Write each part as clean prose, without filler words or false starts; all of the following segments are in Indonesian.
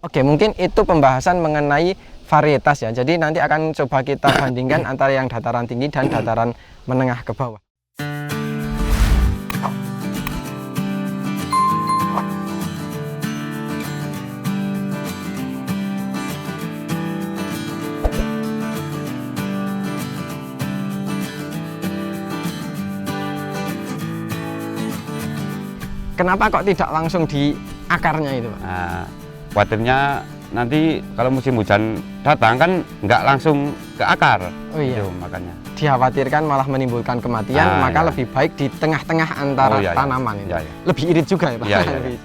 Oke, mungkin itu pembahasan mengenai varietas ya. Jadi nanti akan coba kita bandingkan antara yang dataran tinggi dan dataran menengah ke bawah. Kenapa kok tidak langsung di akarnya itu, Pak? Nah, khawatirnya nanti kalau musim hujan datang kan nggak langsung ke akar. Oh iya. Itu, makanya. Dikhawatirkan malah menimbulkan kematian, maka iya. lebih baik di tengah-tengah antara iya. tanaman ini. Iya, iya. Lebih irit juga ya, Pak? Iya, iya.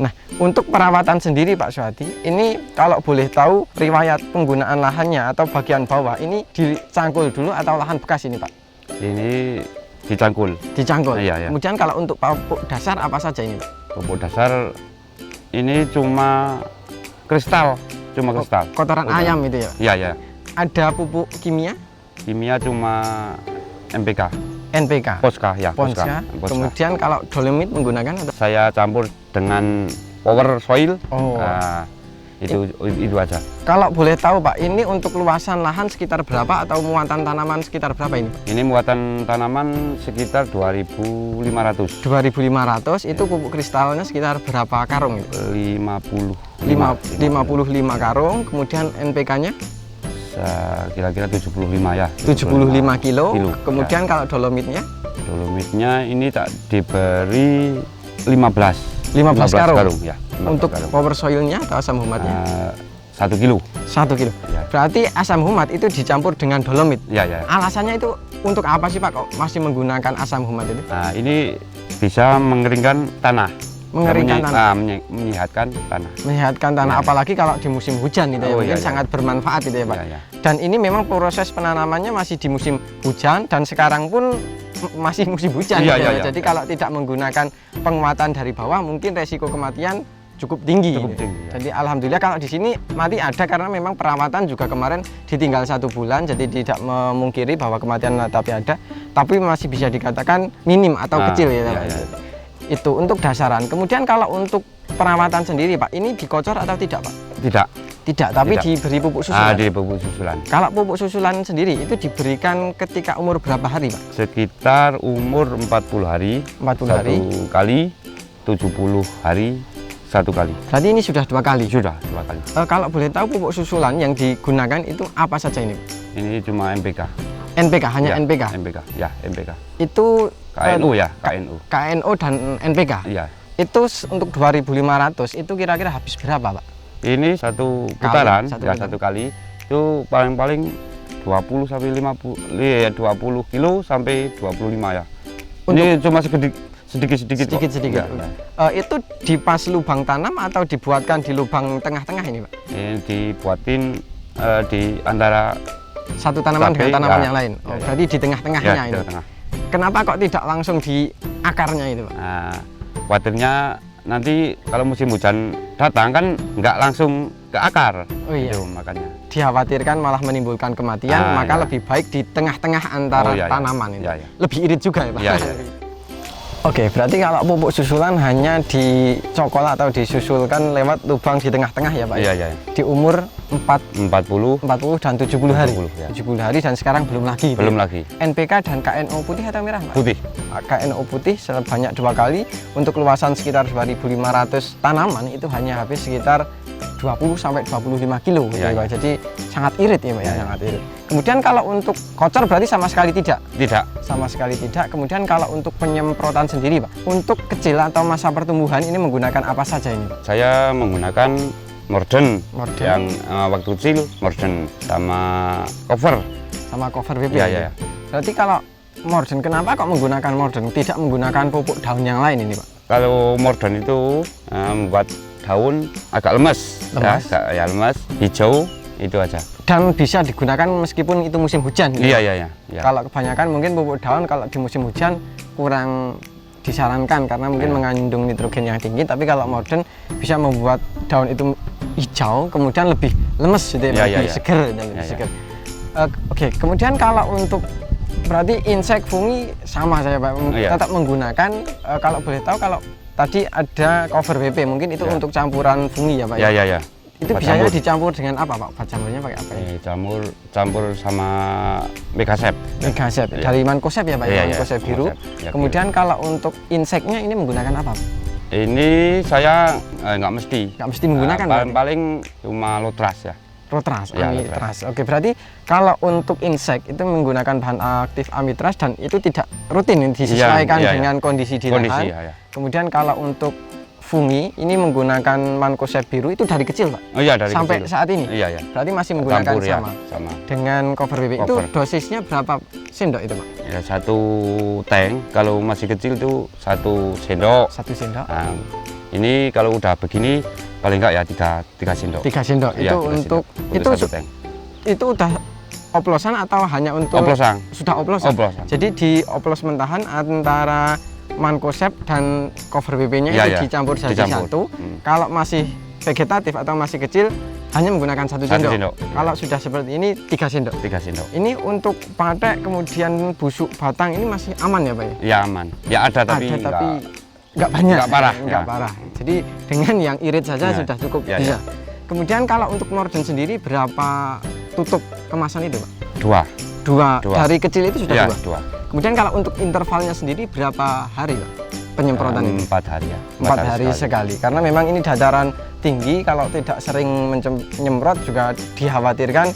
Nah, untuk perawatan sendiri Pak Suhadi, ini kalau boleh tahu riwayat penggunaan lahannya atau bagian bawah ini dicangkul dulu atau lahan bekas ini Pak? Ini dicangkul. Dicangkul. Iya, iya. Kemudian kalau untuk pupuk dasar apa saja ini Pak? Pupuk dasar ini cuma kristal, kristal. Kotoran ayam itu ya? Iya, iya. Ada pupuk kimia? Kimia cuma NPK. NPK. Posca ya. Posca. Kemudian kalau dolomit menggunakan atau? Saya campur dengan power soil. Oh. Nah, itu aja. Kalau boleh tahu Pak, ini untuk luasan lahan sekitar berapa atau muatan tanaman sekitar berapa ini? Ini muatan tanaman sekitar 2.500. 2.500 itu pupuk kristalnya sekitar berapa karung? 55 karung. Kemudian NPK-nya? Kira-kira 75 ya. 75 kilo. Kemudian ya. Kalau dolomitnya? Dolomitnya ini tak diberi 15 karung ya. 15 Untuk karung. power soilnya atau asam humatnya? 1 kilo. 1 kilo. Ya. Berarti asam humat itu dicampur dengan dolomit. Ya, ya. Alasannya itu untuk apa sih Pak kok masih menggunakan asam humat itu? Nah, ini bisa mengeringkan tanah. Mengeringkan tanah. Menyehatkan tanah. Menyehatkan tanah, Ya. Apalagi kalau di musim hujan itu ya, mungkin sangat bermanfaat itu ya Pak. Ya. Dan ini memang proses penanamannya masih di musim hujan dan sekarang pun masih musim hujan. Ya. Jadi kalau tidak menggunakan penguatan dari bawah mungkin resiko kematian cukup tinggi. Ya. Jadi alhamdulillah kalau di sini mati ada karena memang perawatan juga kemarin ditinggal 1 bulan, jadi tidak memungkiri bahwa kematian tapi ada, tapi masih bisa dikatakan minim atau kecil ya. Itu untuk dasaran. Kemudian kalau untuk perawatan sendiri Pak, ini dikocor atau tidak Pak? Tidak, tapi diberi pupuk susulan. Di pupuk susulan. Kalau pupuk susulan sendiri itu diberikan ketika umur berapa hari Pak? Sekitar umur 40 hari. 40 hari. 1 kali, 70 hari 1 kali. Berarti ini sudah 2 kali? Sudah 2 kali. Kalau boleh tahu pupuk susulan yang digunakan itu apa saja ini Pak? Ini cuma NPK. NPK, hanya ya, NPK? NPK, ya NPK. Itu KNO ya, KNO. KNO dan NPK? Iya. Itu untuk 2.500 itu kira-kira habis berapa Pak? Ini satu putaran, satu kali itu paling-paling 20 sampai 20 kilo sampai 25 ya. Ini cuma sedikit-sedikit. Sedikit-sedikit. Itu di pas lubang tanam atau dibuatkan di lubang tengah-tengah ini Pak? Ini dibuatin di antara satu tanaman dengan tanaman yang lain. Berarti di tengah-tengahnya ya, ini. Tengah. Kenapa kok tidak langsung di akarnya itu Pak? Nah, khawatirnya nanti kalau musim hujan datang kan nggak langsung ke akar. Oh iya. Itu, makanya. Dikhawatirkan malah menimbulkan kematian, maka lebih baik di tengah-tengah antara tanaman ini. Lebih irit juga ya Pak? Iya. Oke, berarti kalau pupuk susulan hanya dicokol atau disusulkan lewat lubang di tengah-tengah ya Pak? Iya. Di umur 40 dan 70 hari. 70 hari dan sekarang belum lagi. Belum lagi. NPK dan KNO putih atau merah Pak? Putih. KNO putih sebanyak 2 kali untuk luasan sekitar 2.500 tanaman itu hanya habis sekitar 20 sampai 25 kilo gitu ya Pak. Jadi sangat irit ya Pak ya, sangat irit. Kemudian kalau untuk kocor berarti sama sekali tidak? Tidak. Sama sekali tidak. Kemudian kalau untuk penyemprotan sendiri Pak, untuk kecil atau masa pertumbuhan ini menggunakan apa saja ini Pak? Saya menggunakan Morden. Yang waktu kecil Morden sama cover. Sama cover PP. Iya. Berarti kalau Morden, kenapa kok menggunakan Morden? Tidak menggunakan pupuk daun yang lain ini Pak? Kalau Morden itu membuat daun agak lemes. Ya, lemes, hijau, itu aja. Dan bisa digunakan meskipun itu musim hujan. Iya. Kalau kebanyakan mungkin pupuk daun kalau di musim hujan kurang disarankan karena mungkin mengandung nitrogen yang tinggi, tapi kalau Morden bisa membuat daun itu hijau, kemudian lebih lemes gitu ya, lebih seger. Oke, kemudian kalau untuk Berarti insek fungi sama saya Pak, Iya. tetap menggunakan kalau boleh tahu kalau tadi ada cover WP mungkin itu Ya. untuk campuran fungi ya Pak Ya, ya, ya. Itu Obat biasanya campur. dicampur dengan apa Pak? Obat campurnya pakai apa ya? Campur sama Megasep. Megasep, Iya. dari Mancozeb ya Pak, Iya, iya, Mancozeb biru. Mancozeb. Ya, Kemudian kalau untuk inseknya ini menggunakan apa Pak? Ini saya nggak mesti. Nggak mesti menggunakan berarti? Paling cuma Lotras ya. Rotras, Ya, amitraz. Oke, berarti kalau untuk insek itu menggunakan bahan aktif amitraz dan itu tidak rutin disesuaikan Iya, iya, dengan kondisi di lahan. ya. Kemudian kalau untuk fungi ini menggunakan Mancozeb biru itu dari kecil Pak? Oh iya, dari Sampai kecil. saat ini? Iya, ya. Berarti masih menggunakan Campur ya, sama? sama. Dengan cover BB itu Cover. dosisnya berapa sendok itu Pak? Ya, 1 tank. Kalau masih kecil itu 1 sendok. 1 sendok? Nah, ini kalau udah begini paling enggak ya 3 sendok. 3 sendok Iya, itu 3 untuk sendok. itu 1 tank. itu udah oplosan atau hanya untuk Oplosan. Sudah oplosan. Oplosan. Jadi di oplos mentahan antara Mancozeb dan cover BB-nya Iya, itu iya. dicampur jadi Dicampur. satu. Kalau masih vegetatif atau masih kecil hanya menggunakan 1 Satu sendok. sendok. Kalau sudah seperti ini 3 sendok. 3 sendok. Ini untuk patek kemudian busuk batang ini masih aman ya Pak ya? Ya aman. Ya ada tapi nggak banyak, nggak parah, nggak ya. parah. Jadi dengan yang irit saja Ya. sudah cukup Ya, bisa. ya. Kemudian kalau untuk Norden sendiri berapa tutup kemasan itu Pak? 2. Dua. Dua. Dari kecil itu sudah Ya, 2. 2. Kemudian kalau untuk intervalnya sendiri berapa hari Pak penyemprotan itu? 4 hari ya. 4 hari sekali. Karena memang ini dataran tinggi, kalau tidak sering menyemprot juga dikhawatirkan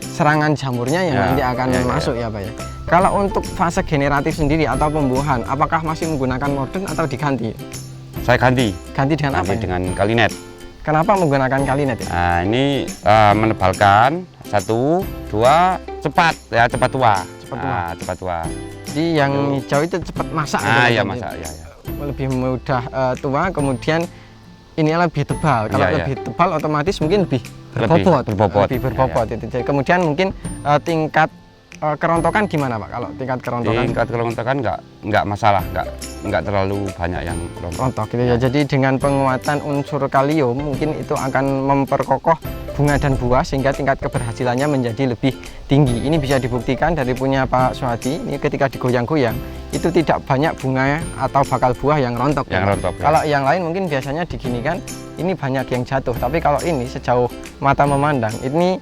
serangan jamurnya yang Ya, nanti akan ya, ya, masuk ya Pak ya. Kalau untuk fase generatif sendiri atau pembuahan, apakah masih menggunakan Norden atau diganti? Saya ganti. Ganti dengan apa? Ganti Ini? dengan Kalinet. Kenapa menggunakan Kalinet ya? Nah, ini menebalkan 1, 2, cepat ya, cepat tua. Cepat tua. Cepat tua. Jadi yang hijau itu cepat masak gitu Ah, ya, ya Pak? masak ya, ya. Lebih mudah tua, kemudian ini lebih tebal. Kalau Iya, iya. lebih tebal otomatis mungkin lebih Lebih berbobot. berbobot. Lebih berbobot Iya, itu. Jadi kemudian mungkin tingkat kerontokan gimana Pak? Kalau tingkat kerontokan Tingkat kerontokan nggak masalah, nggak terlalu banyak yang rontok. rontok gitu ya. Jadi dengan penguatan unsur kalium mungkin itu akan memperkokoh bunga dan buah sehingga tingkat keberhasilannya menjadi lebih tinggi. Ini bisa dibuktikan dari punya Pak Suhadi. Ini ketika digoyang-goyang itu tidak banyak bunga atau bakal buah yang rontok. Yang ya, Pak. rontok, ya. Kalau yang lain mungkin biasanya diginikan ini banyak yang jatuh. Tapi kalau ini sejauh mata memandang ini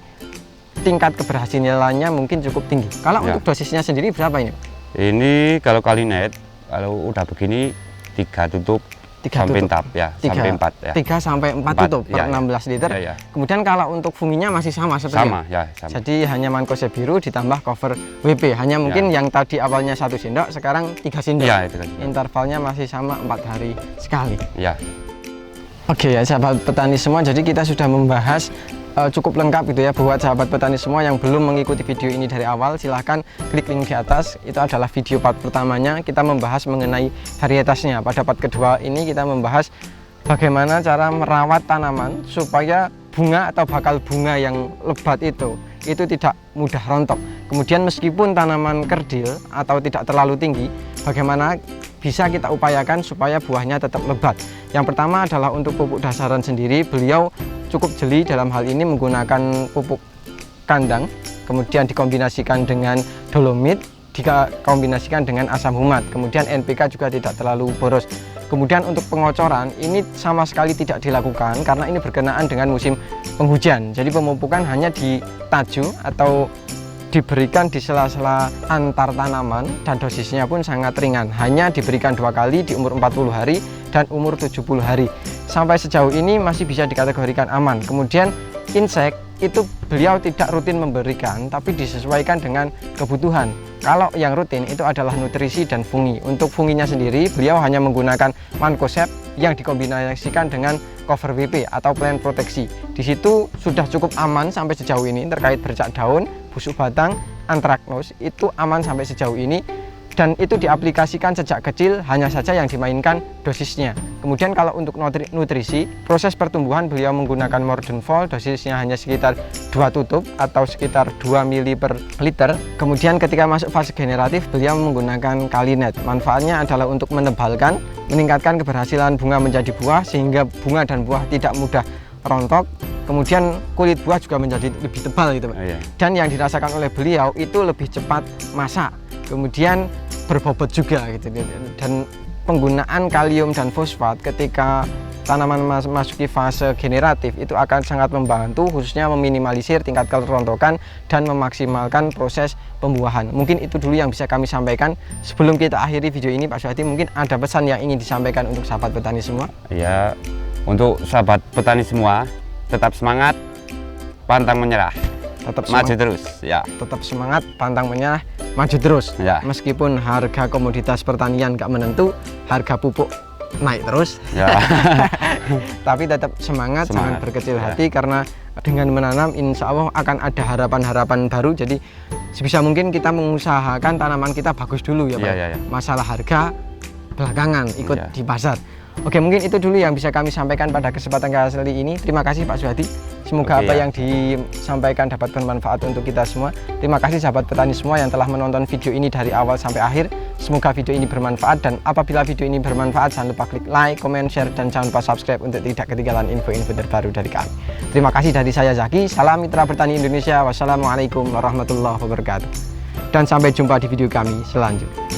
tingkat keberhasilannya mungkin cukup tinggi. Kalau Ya. untuk dosisnya sendiri berapa ini? Ini kalau Kalinet, kalau udah begini 3 tutup 3 sampai tutup. 4 ya, sampai 4 ya. 3 sampai 4 4, tutup per ya, ya. 16 liter. Ya, ya. Kemudian kalau untuk funginya masih sama seperti Sama itu? ya, sama. Jadi hanya Mancozeb biru ditambah cover WP. Hanya mungkin yang tadi awalnya 1 sendok, sekarang 3 sendok. Ya, itu kan. Intervalnya masih sama 4 hari sekali. Ya. Oke ya sahabat petani semua, jadi kita sudah membahas cukup lengkap gitu ya buat sahabat petani semua yang belum mengikuti video ini dari awal. Silahkan klik link di atas, itu adalah video part pertamanya. Kita membahas mengenai varietasnya. Pada part kedua ini kita membahas bagaimana cara merawat tanaman supaya bunga atau bakal bunga yang lebat itu tidak mudah rontok. Kemudian meskipun tanaman kerdil atau tidak terlalu tinggi, bagaimana bisa kita upayakan supaya buahnya tetap lebat. Yang pertama adalah untuk pupuk dasaran sendiri. Beliau cukup jeli dalam hal ini menggunakan pupuk kandang, kemudian dikombinasikan dengan dolomit, dikombinasikan dengan asam humat, kemudian NPK juga tidak terlalu boros. Kemudian untuk pengocoran ini sama sekali tidak dilakukan karena ini berkenaan dengan musim penghujan. Jadi pemupukan hanya di taju atau diberikan di sela-sela antar tanaman dan dosisnya pun sangat ringan. Hanya diberikan 2 kali di umur 40 hari dan umur 70 hari. Sampai sejauh ini masih bisa dikategorikan aman. Kemudian insek itu beliau tidak rutin memberikan, tapi disesuaikan dengan kebutuhan. Kalau yang rutin itu adalah nutrisi dan fungi. Untuk funginya sendiri beliau hanya menggunakan Mancozeb yang dikombinasikan dengan cover WP atau plant proteksi. Di situ sudah cukup aman sampai sejauh ini terkait bercak daun, busuk batang, antraknus itu aman sampai sejauh ini. Dan itu diaplikasikan sejak kecil, hanya saja yang dimainkan dosisnya. Kemudian kalau untuk nutrisi, proses pertumbuhan beliau menggunakan Norden Vol, dosisnya hanya sekitar 2 tutup atau sekitar 2 ml per liter. Kemudian ketika masuk fase generatif, beliau menggunakan Kalinet. Manfaatnya adalah untuk menebalkan, meningkatkan keberhasilan bunga menjadi buah, sehingga bunga dan buah tidak mudah rontok. kemudian kulit buah juga menjadi lebih tebal gitu Pak. Iya. Dan yang dirasakan oleh beliau itu lebih cepat masak, kemudian berbobot juga gitu. Dan penggunaan kalium dan fosfat ketika tanaman memasuki fase generatif itu akan sangat membantu, khususnya meminimalisir tingkat kerontokan dan memaksimalkan proses pembuahan. Mungkin itu dulu yang bisa kami sampaikan. Sebelum kita akhiri video ini Pak Suhadi, mungkin ada pesan yang ingin disampaikan untuk sahabat petani semua? Ya, untuk sahabat petani semua, tetap semangat, pantang menyerah, Tetap maju semangat, terus ya. tetap semangat, pantang menyerah, maju terus. Ya. Meskipun harga komoditas pertanian gak menentu, harga pupuk naik terus, Ya. tapi tetap semangat, jangan Semangat, berkecil ya. hati, karena dengan menanam insya Allah akan ada harapan-harapan baru. Jadi sebisa mungkin kita mengusahakan tanaman kita bagus dulu ya Pak. Iya, iya, iya. Masalah harga belakangan ikut Iya. di pasar. Oke, mungkin itu dulu yang bisa kami sampaikan pada kesempatan kali ini. Terima kasih Pak Suhadi. Semoga Oke, apa ya. yang disampaikan dapat bermanfaat untuk kita semua. Terima kasih sahabat petani semua yang telah menonton video ini dari awal sampai akhir. Semoga video ini bermanfaat, dan apabila video ini bermanfaat jangan lupa klik like, comment, share, dan jangan lupa subscribe untuk tidak ketinggalan info-info terbaru dari kami. Terima kasih dari saya Zaki. Salam Mitra Bertani Indonesia. Wassalamualaikum warahmatullahi wabarakatuh. Dan sampai jumpa di video kami selanjutnya.